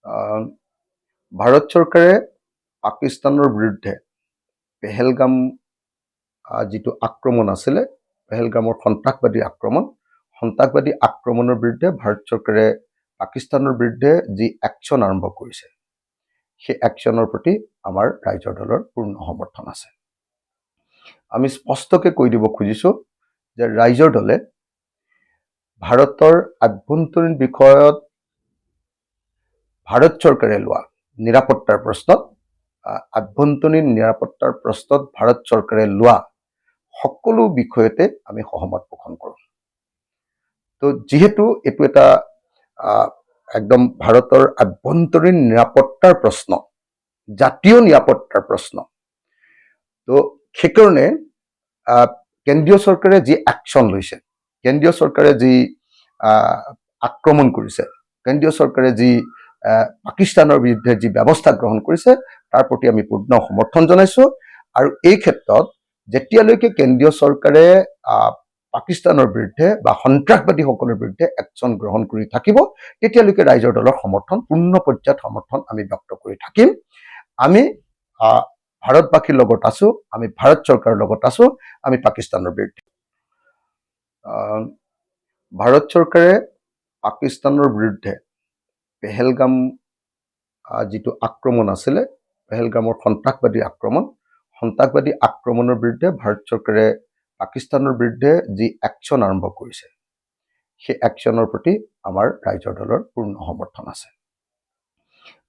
আহ, ভাৰত চৰকাৰে পাকিস্তানৰ বিৰুদ্ধে পেহেলগাম যিটো আক্ৰমণ আছিলে, পেহেলগামৰ সন্ত্ৰাসবাদী আক্ৰমণৰ বিৰুদ্ধে ভাৰত চৰকাৰে পাকিস্তানৰ বিৰুদ্ধে যি একশ্যন আৰম্ভ কৰিছে, সেই একশ্যনৰ প্ৰতি আমাৰ ৰাইজৰ দলৰ পূৰ্ণ সমৰ্থন আছে। আমি স্পষ্টকৈ কৈ দিব খুজিছোঁ যে ৰাইজৰ দলে ভাৰতৰ আভ্যন্তৰীণ বিষয়ত ভাৰত চৰকাৰে লোৱা নিৰাপত্তাৰ প্ৰশ্নত ভাৰত চৰকাৰে লোৱা সকলো বিষয়তে আমি সহমত পোষণ কৰোঁ। তো যিহেতু এইটো এটা একদম ভাৰতৰ আভ্যন্তৰীণ নিৰাপত্তাৰ প্ৰশ্ন, জাতীয় নিৰাপত্তাৰ প্ৰশ্ন, তো সেইকাৰণে কেন্দ্ৰীয় চৰকাৰে যি একশ্যন লৈছে, কেন্দ্ৰীয় চৰকাৰে যি আক্ৰমণ কৰিছে, কেন্দ্ৰীয় চৰকাৰে যি পাকিস্তানৰ বিৰুদ্ধে যি ব্যৱস্থা গ্ৰহণ কৰিছে, তাৰ প্ৰতি আমি পূৰ্ণ সমৰ্থন জনাইছোঁ। আৰু এই ক্ষেত্ৰত যেতিয়ালৈকে কেন্দ্ৰীয় চৰকাৰে পাকিস্তানৰ বিৰুদ্ধে বা সন্ত্ৰাসবাদীসকলৰ বিৰুদ্ধে একশ্যন গ্ৰহণ কৰি থাকিব, তেতিয়ালৈকে ৰাইজৰ দলৰ পূৰ্ণ পৰ্যায়ত সমৰ্থন আমি ব্যক্ত কৰি থাকিম। আমি ভাৰতবাসীৰ লগত আছোঁ, আমি ভাৰত চৰকাৰৰ লগত আছোঁ, আমি পাকিস্তানৰ বিৰুদ্ধে। ভাৰত চৰকাৰে পাকিস্তানৰ বিৰুদ্ধে পেহেলগাম যিটো আক্ৰমণ আছিলে, পেহেলগামৰ সন্ত্ৰাসবাদী আক্ৰমণৰ বিৰুদ্ধে ভাৰত চৰকাৰে পাকিস্তানৰ বিৰুদ্ধে যি একশ্যন আৰম্ভ কৰিছে, সেই একশ্যনৰ প্ৰতি আমাৰ ৰাইজৰ দলৰ পূৰ্ণ সমৰ্থন আছে।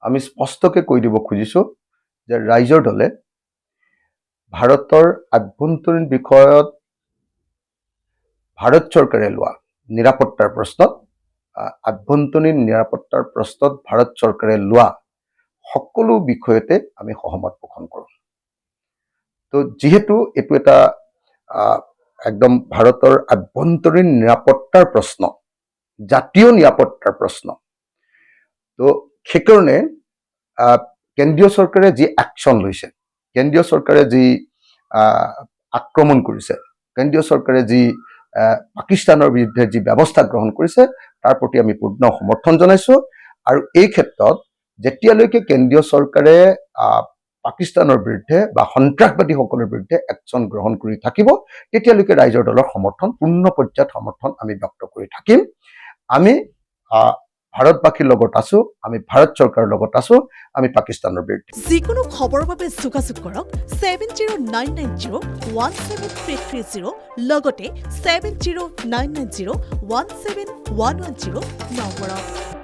আমি স্পষ্টকৈ কৈ দিব খুজিছোঁ যে ৰাইজৰ দলে ভাৰতৰ আভ্যন্তৰীণ বিষয়ত ভাৰত চৰকাৰে লোৱা নিৰাপত্তাৰ প্ৰশ্নত ভাৰত চৰকাৰে লোৱা সকলো বিষয়তে আমি সহমত পোষণ কৰোঁ। তো যিহেতু এইটো এটা একদম ভাৰতৰ আভ্যন্তৰীণ নিৰাপত্তাৰ প্ৰশ্ন, জাতীয় নিৰাপত্তাৰ প্ৰশ্ন, তো সেইকাৰণে কেন্দ্ৰীয় চৰকাৰে যি একশ্যন লৈছে, কেন্দ্ৰীয় চৰকাৰে যি আক্ৰমণ কৰিছে, কেন্দ্ৰীয় চৰকাৰে যি পাকিস্তানৰ বিৰুদ্ধে যি ব্যৱস্থা গ্ৰহণ কৰিছে, তাৰ প্ৰতি আমি পূৰ্ণ সমৰ্থন জনাইছোঁ। আৰু এই ক্ষেত্ৰত যেতিয়ালৈকে কেন্দ্ৰীয় চৰকাৰে পাকিস্তানৰ বিৰুদ্ধে বা সন্ত্ৰাসবাদীসকলৰ বিৰুদ্ধে একশ্যন গ্ৰহণ কৰি থাকিব, তেতিয়ালৈকে ৰাইজৰ দলৰ পূৰ্ণ পৰ্যায়ত সমৰ্থন আমি ব্যক্ত কৰি থাকিম। আমি ভাৰতবাসীৰ লগত আছোঁ, আমি ভাৰত চৰকাৰৰ লগত আছোঁ, আমি পাকিস্তানৰ বিৰুদ্ধে। যিকোনো খবৰৰ বাবে যোগাযোগ কৰক 7099017330 লগতে 7099017110 নম্বৰত।